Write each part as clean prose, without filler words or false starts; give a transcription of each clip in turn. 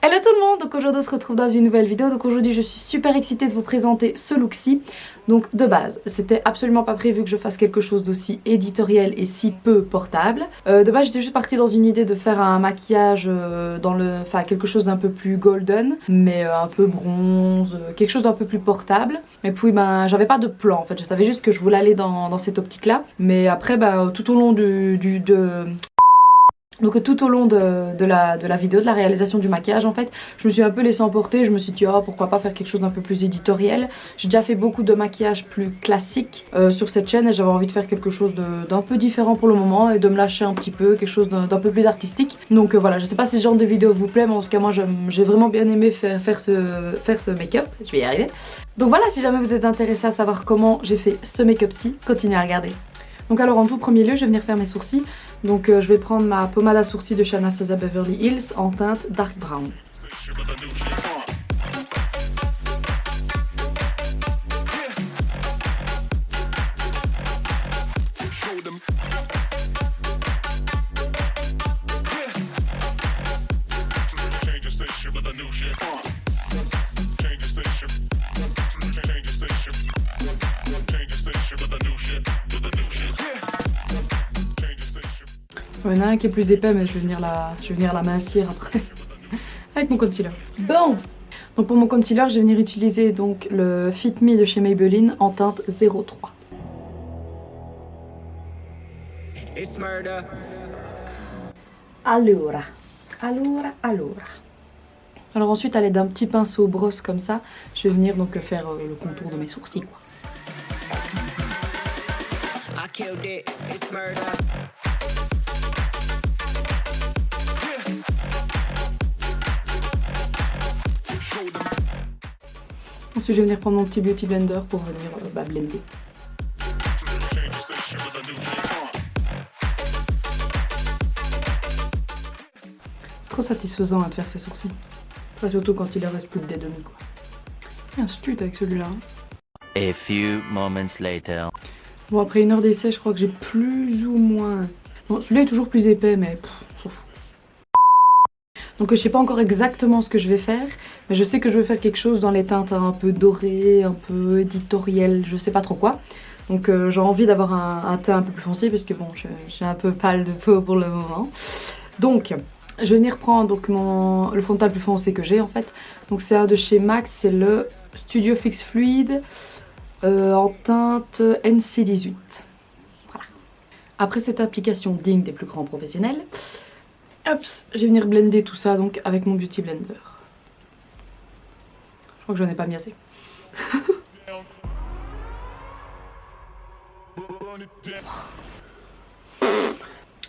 Hello tout le monde, donc aujourd'hui on se retrouve dans une nouvelle vidéo. Donc aujourd'hui je suis super excitée de vous présenter ce look-ci. Donc de base, c'était absolument pas prévu que je fasse quelque chose d'aussi éditorial et si peu portable. De base j'étais juste partie dans une idée de faire un maquillage enfin quelque chose d'un peu plus golden, mais un peu bronze, quelque chose d'un peu plus portable. Et puis ben j'avais pas de plan en fait, je savais juste que je voulais aller dans cette optique là. Mais après tout au long Donc tout au long de la vidéo, de la réalisation du maquillage en fait, je me suis un peu laissée emporter, je me suis dit oh pourquoi pas faire quelque chose d'un peu plus éditorial. J'ai déjà fait beaucoup de maquillage plus classique sur cette chaîne et j'avais envie de faire quelque chose d'un peu différent pour le moment et de me lâcher un petit peu, quelque chose d'un peu plus artistique. Donc voilà, je sais pas si ce genre de vidéo vous plaît, mais en tout cas moi j'ai vraiment bien aimé faire ce make-up, je vais y arriver. Donc voilà, si jamais vous êtes intéressé à savoir comment j'ai fait ce make-up-ci, continuez à regarder. Donc alors en tout premier lieu, je vais venir faire mes sourcils. Donc je vais prendre ma pommade à sourcils de chez Anastasia Beverly Hills en teinte dark brown. Il y en a un qui est plus épais, mais je vais venir l'amincir après avec mon concealer. Bon, donc pour mon concealer, je vais venir utiliser donc le Fit Me de chez Maybelline en teinte 03. Alors ensuite, à l'aide d'un petit pinceau brosse comme ça, je vais venir donc faire le contour de mes sourcils quoi. Ensuite, je vais venir prendre mon petit beauty blender pour venir blender. C'est trop satisfaisant de faire ses sourcils. Enfin, surtout quand il leur reste plus que des demi quoi. Il y a un stut avec celui-là. A few moments later. Bon, après une heure d'essai, je crois que j'ai plus ou moins... Bon, celui-là est toujours plus épais, mais on s'en fout. Donc je sais pas encore exactement ce que je vais faire, mais je sais que je vais faire quelque chose dans les teintes un peu dorées, un peu éditorial, je sais pas trop quoi. Donc j'ai envie d'avoir un teint un peu plus foncé parce que bon, j'ai un peu pâle de peau pour le moment. Donc je vais venir prendre donc, le fond de teint le plus foncé que j'ai en fait. Donc c'est un de chez MAC, c'est le Studio Fix Fluid en teinte NC18. Voilà. Après cette application digne des plus grands professionnels, hop, je vais venir blender tout ça donc avec mon Beauty Blender. Je crois que j'en ai pas mis assez. Je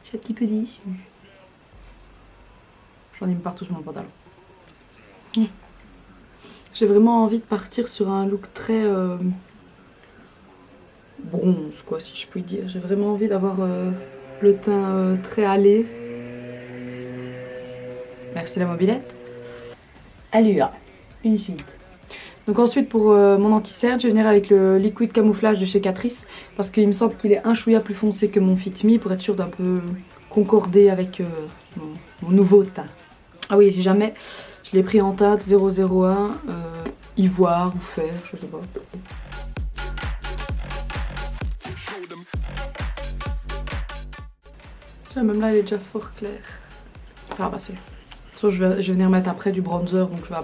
suis un petit peu déçue. J'en ai mis partout sur mon pantalon. J'ai vraiment envie de partir sur un look très bronze quoi si je puis dire. J'ai vraiment envie d'avoir le teint très hâlé. Merci la mobilette. Allure, une suite. Donc ensuite pour mon anti-cerne, je vais venir avec le liquide camouflage de chez Catrice parce qu'il me semble qu'il est un chouïa plus foncé que mon Fit Me pour être sûr d'un peu concorder avec mon nouveau teint. Ah oui, si jamais je l'ai pris en teinte 001, ivoire ou fer, je sais pas. Même là il est déjà fort clair. Ah bah c'est... Je vais venir mettre après du bronzer, donc je vais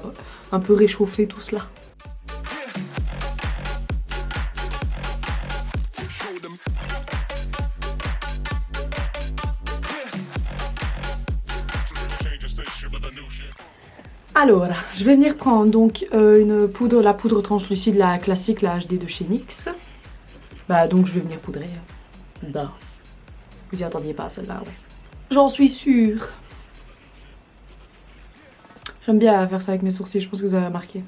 un peu réchauffer tout cela. Alors, je vais venir prendre donc la poudre translucide, la classique, la HD de chez NYX. Bah donc je vais venir poudrer. Bah. Vous y attendiez pas à celle-là, ouais. J'en suis sûre. J'aime bien faire ça avec mes sourcils, je pense que vous avez remarqué.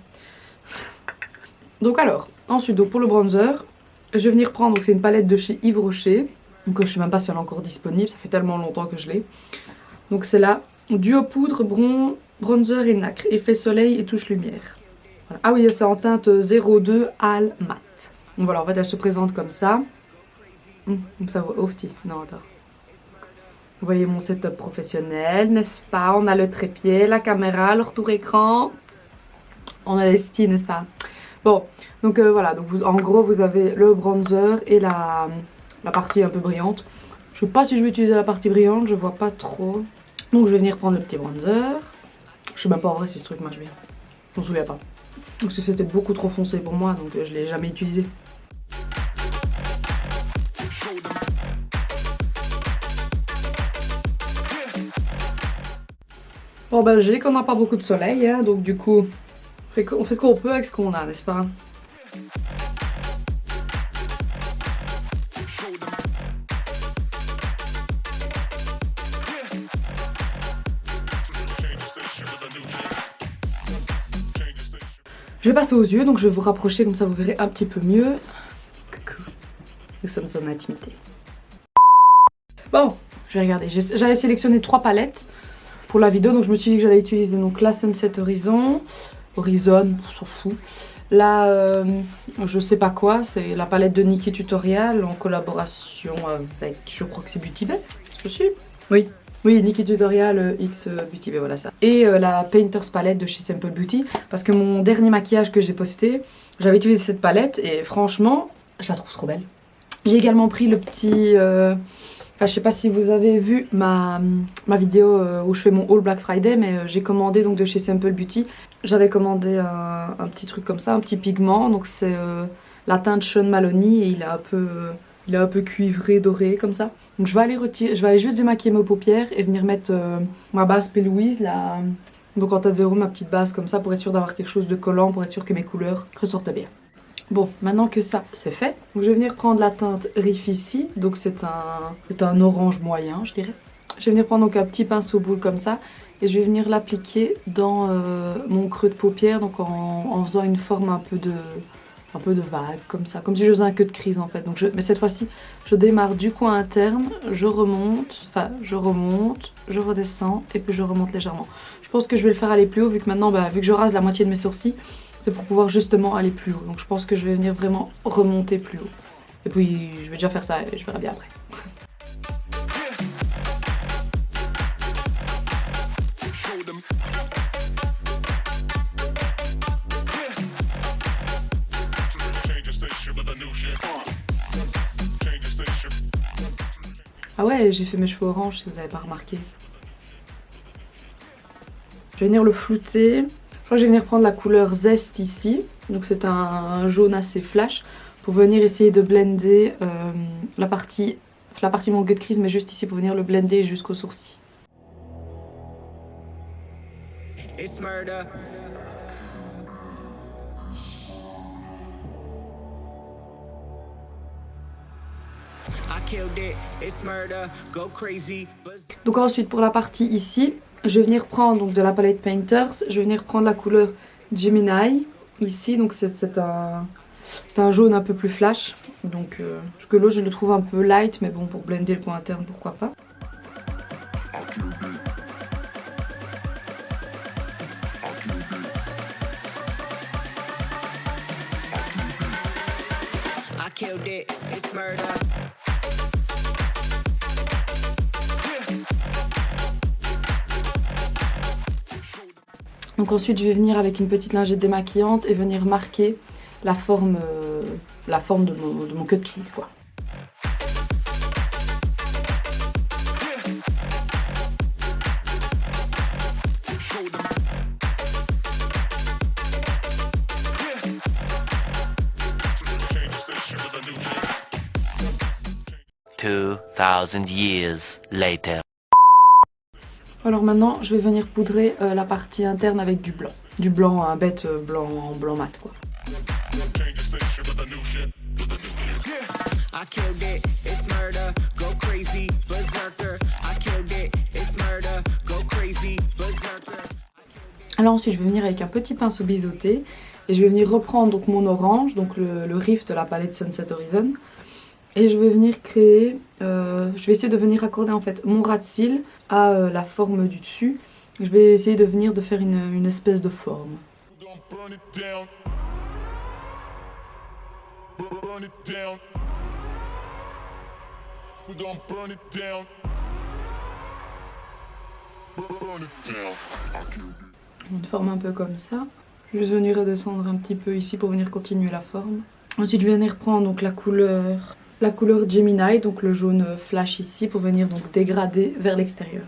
Donc alors, ensuite donc pour le bronzer, je vais venir prendre, donc c'est une palette de chez Yves Rocher. Donc je sais même pas si elle est encore disponible, ça fait tellement longtemps que je l'ai. Donc c'est là, duo poudre, bronzer et nacre, effet soleil et touche lumière. Voilà. Ah oui, c'est en teinte 02 Al Mat. Donc voilà, en fait elle se présente comme ça. Comme ça, oh petit, non attends. Vous voyez mon setup professionnel, n'est-ce pas? On a le trépied, la caméra, le retour écran. On a les styles, n'est-ce pas? Bon, donc voilà. Donc en gros, vous avez le bronzer et la partie un peu brillante. Je sais pas si je vais utiliser la partie brillante, je vois pas trop. Donc je vais venir prendre le petit bronzer. Je sais même pas en vrai si ce truc marche bien. Je m'en souviens pas. Donc c'était beaucoup trop foncé pour moi, donc je l'ai jamais utilisé. Bon ben je dis qu'on n'a pas beaucoup de soleil, hein, donc du coup on fait ce qu'on peut avec ce qu'on a, n'est-ce pas? Je vais passer aux yeux, donc je vais vous rapprocher comme ça vous verrez un petit peu mieux. Coucou. Nous sommes en intimité. Bon, je vais regarder. J'avais sélectionné 3 palettes pour la vidéo, donc je me suis dit que j'allais utiliser donc la Sunset Horizon, on s'en fout. Là, je sais pas quoi, c'est la palette de Nikki Tutorial en collaboration avec, je crois que c'est Beauty Bay, c'est possible? Oui. Oui, Nikki Tutorial X Beauty Bay, voilà ça. Et la Painter's Palette de chez Simple Beauty, parce que mon dernier maquillage que j'ai posté, j'avais utilisé cette palette et franchement, je la trouve trop belle. J'ai également pris le petit... Enfin, je sais pas si vous avez vu ma vidéo où je fais mon haul Black Friday, mais j'ai commandé donc de chez Simple Beauty. J'avais commandé un petit truc comme ça, un petit pigment. Donc c'est la teinte Sean Maloney et il est un peu cuivré, doré comme ça. Donc je vais aller juste démaquiller mes paupières et venir mettre ma base P. Louise, donc en teinte zéro, ma petite base comme ça pour être sûr d'avoir quelque chose de collant, pour être sûr que mes couleurs ressortent bien. Bon, maintenant que ça c'est fait, donc je vais venir prendre la teinte Riff ici, donc c'est un orange moyen je dirais. Je vais venir prendre donc un petit pinceau boule comme ça et je vais venir l'appliquer dans mon creux de paupière, donc en faisant une forme un peu de vague comme ça, comme si je faisais un queue de crise en fait. Donc mais cette fois-ci je démarre du coin interne, je remonte, je redescends et puis je remonte légèrement. Je pense que je vais le faire aller plus haut vu que maintenant, vu que je rase la moitié de mes sourcils, c'est pour pouvoir justement aller plus haut. Donc je pense que je vais venir vraiment remonter plus haut. Et puis je vais déjà faire ça et je verrai bien après. Ah ouais, j'ai fait mes cheveux orange si vous n'avez pas remarqué. Je vais venir le flouter. Je crois que je vais venir prendre la couleur Zest ici. Donc c'est un jaune assez flash. Pour venir essayer de blender la partie de mon queue de crise, mais juste ici pour venir le blender jusqu'au sourcil. It's murder. Donc ensuite pour la partie ici, je vais venir prendre donc de la palette Painters, je vais venir prendre la couleur Gemini ici, donc c'est un jaune un peu plus flash, donc parce que l'autre je le trouve un peu light, mais bon pour blender le coin interne pourquoi pas. Donc ensuite je vais venir avec une petite lingette démaquillante et venir marquer la forme de mon queue de crise quoi. Years later. Alors maintenant, je vais venir poudrer la partie interne avec du blanc. Du blanc, un bête blanc mat quoi. Alors ensuite, je vais venir avec un petit pinceau biseauté et je vais venir reprendre donc mon orange, donc le Riff de la palette Sunset Horizon. Et je vais venir créer, je vais essayer de venir accorder en fait mon ras de cils à la forme du dessus. Je vais essayer de faire une espèce de forme. Une forme un peu comme ça. Je vais venir redescendre un petit peu ici pour venir continuer la forme. Ensuite, je vais venir prendre donc la couleur Gemini, donc le jaune flash ici, pour venir donc dégrader vers l'extérieur.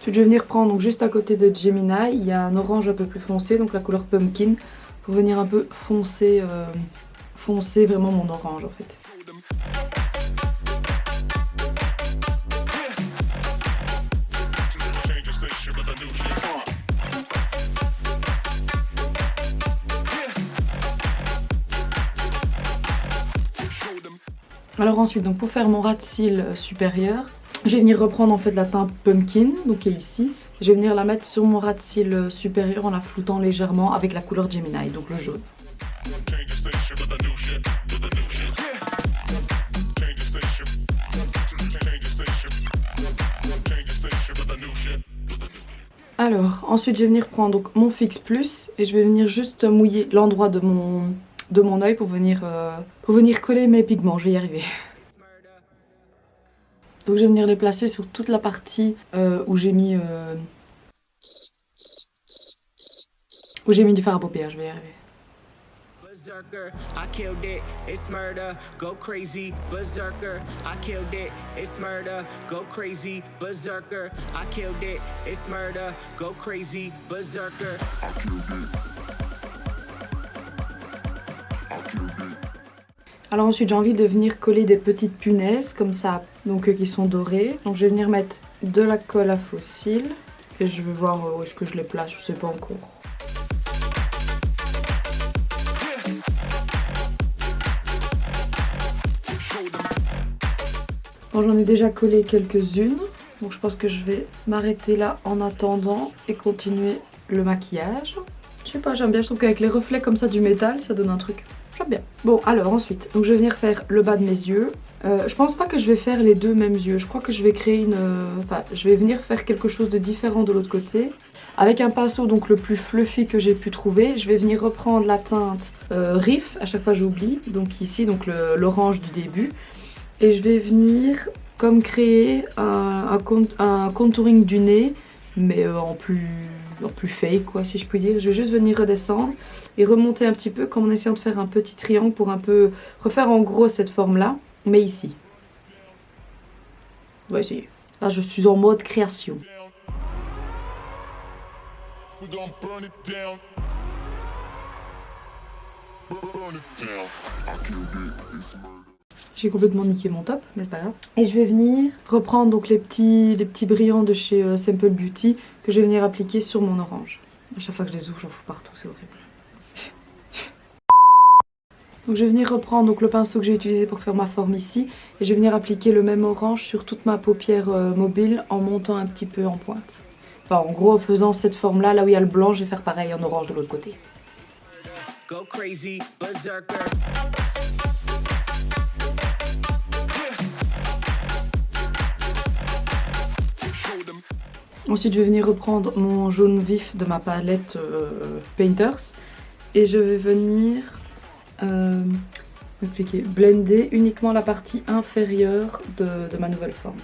Ensuite, je vais venir prendre donc juste à côté de Gemini, il y a un orange un peu plus foncé, donc la couleur Pumpkin, pour venir un peu foncer vraiment mon orange en fait. Alors ensuite, donc pour faire mon ras de cils supérieur, je vais venir reprendre en fait la teinte Pumpkin, donc qui est ici. Je vais venir la mettre sur mon ras de cils supérieur en la floutant légèrement avec la couleur Gemini, donc le jaune. Alors, ensuite je vais venir prendre donc, mon Fix Plus et je vais venir juste mouiller l'endroit de mon œil pour venir coller mes pigments, je vais y arriver. Donc je vais venir les placer sur toute la partie où j'ai mis du fard à paupières, je vais y arriver. Berserker, I killed it, it's murder, go crazy, berserker, I killed it, it's murder, go crazy, berserker, I killed it, it's murder, go crazy, berserker. Alors ensuite j'ai envie de venir coller des petites punaises comme ça, donc qui sont dorées. Donc je vais venir mettre de la colle à fossiles et je vais voir où est-ce que je les place, je sais pas encore. Bon, j'en ai déjà collé quelques-unes, donc je pense que je vais m'arrêter là en attendant et continuer le maquillage. Je sais pas, j'aime bien, je trouve qu'avec les reflets comme ça du métal, ça donne un truc. J'aime bien. Bon, alors ensuite, donc je vais venir faire le bas de mes yeux. Je pense pas que je vais faire les deux mêmes yeux, je crois que je vais créer je vais venir faire quelque chose de différent de l'autre côté. Avec un pinceau donc le plus fluffy que j'ai pu trouver, je vais venir reprendre la teinte Riff, à chaque fois j'oublie, donc ici, donc l'orange du début. Et je vais venir comme créer un contouring du nez, mais en plus fake quoi si je puis dire. Je vais juste venir redescendre et remonter un petit peu comme en essayant de faire un petit triangle pour un peu refaire en gros cette forme là, mais ici. On va essayer. Là je suis en mode création. J'ai complètement niqué mon top, mais c'est pas grave. Et je vais venir reprendre donc les petits brillants de chez Simple Beauty que je vais venir appliquer sur mon orange. À chaque fois que je les ouvre, j'en fous partout, c'est horrible. Donc je vais venir reprendre donc, le pinceau que j'ai utilisé pour faire ma forme ici. Et je vais venir appliquer le même orange sur toute ma paupière mobile en montant un petit peu en pointe. Enfin en gros en faisant cette forme là, là où il y a le blanc, je vais faire pareil en orange de l'autre côté. Go crazy, berserker. Ensuite, je vais venir reprendre mon jaune vif de ma palette Painters et je vais venir blender uniquement la partie inférieure de ma nouvelle forme.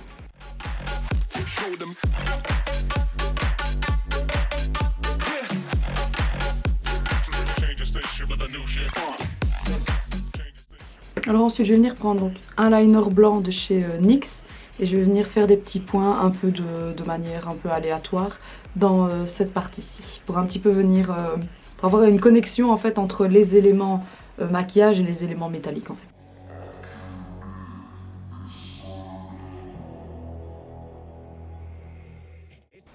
Alors ensuite, je vais venir prendre donc, un liner blanc de chez NYX. Et je vais venir faire des petits points un peu de manière un peu aléatoire dans cette partie-ci. Pour un petit peu venir... pour avoir une connexion en fait entre les éléments maquillage et les éléments métalliques en fait.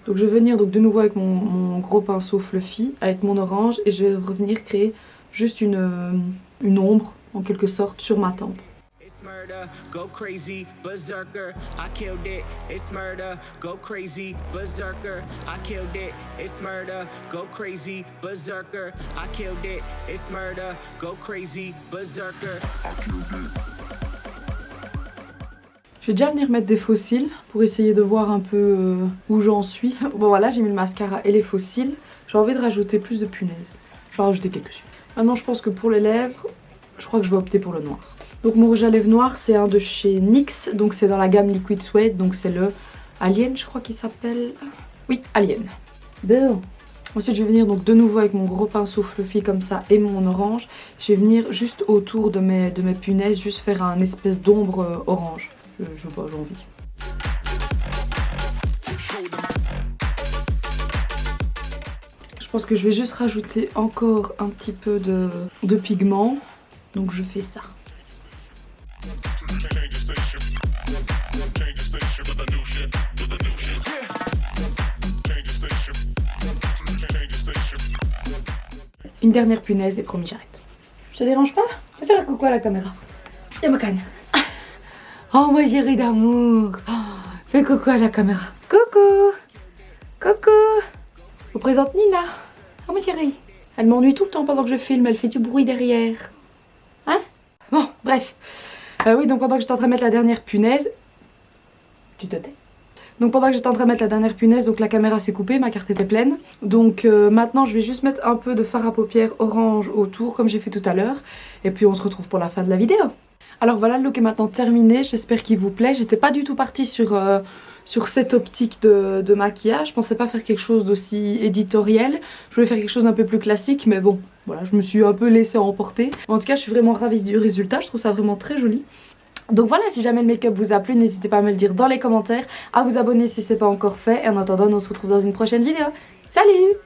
Donc je vais venir donc de nouveau avec mon gros pinceau fluffy, avec mon orange. Et je vais revenir créer juste une ombre en quelque sorte sur ma tempe. Murder, go crazy, berserker, I killed it, it's murder, go crazy, berserker, I killed it, it's murder, go crazy, berserker, I killed it, it's murder, go crazy, berserker. Je vais déjà venir mettre des faux cils pour essayer de voir un peu où j'en suis. Bon voilà, j'ai mis le mascara et les faux cils. J'ai envie de rajouter plus de punaises. Je vais rajouter quelques-unes. Maintenant, je pense que pour les lèvres, je crois que je vais opter pour le noir. Donc mon rouge à lèvres noir, c'est un de chez NYX. Donc c'est dans la gamme Liquid Suede. Donc c'est le Alien, je crois qu'il s'appelle. Oui, Alien. Bon. Ensuite, je vais venir donc de nouveau avec mon gros pinceau fluffy comme ça et mon orange. Je vais venir juste autour de mes punaises, juste faire un espèce d'ombre orange. Je vois, j'ai envie. Je pense que je vais juste rajouter encore un petit peu de pigment. Donc je fais ça. Une dernière punaise et promis j'arrête. Je te dérange pas? Je vais faire un coucou à la caméra. Y'a ma canne. Oh ma chérie d'amour. Oh, fais coucou à la caméra. Coucou. Coucou. Je vous présente Nina. Oh ma chérie. Elle m'ennuie tout le temps pendant que je filme, elle fait du bruit derrière. Hein? Bon, bref. Oui, donc pendant que j'étais en train de mettre la dernière punaise... Tu te tais? Donc pendant que j'étais en train de mettre la dernière punaise, donc la caméra s'est coupée, ma carte était pleine. Donc maintenant je vais juste mettre un peu de fard à paupières orange autour comme j'ai fait tout à l'heure. Et puis on se retrouve pour la fin de la vidéo. Alors voilà, le look est maintenant terminé, j'espère qu'il vous plaît. J'étais pas du tout partie sur cette optique de maquillage. Je pensais pas faire quelque chose d'aussi éditoriel. Je voulais faire quelque chose d'un peu plus classique, mais bon, voilà, je me suis un peu laissée emporter. En tout cas, je suis vraiment ravie du résultat, je trouve ça vraiment très joli. Donc voilà, si jamais le make-up vous a plu, n'hésitez pas à me le dire dans les commentaires, à vous abonner si c'est pas encore fait. Et en attendant, on se retrouve dans une prochaine vidéo. Salut!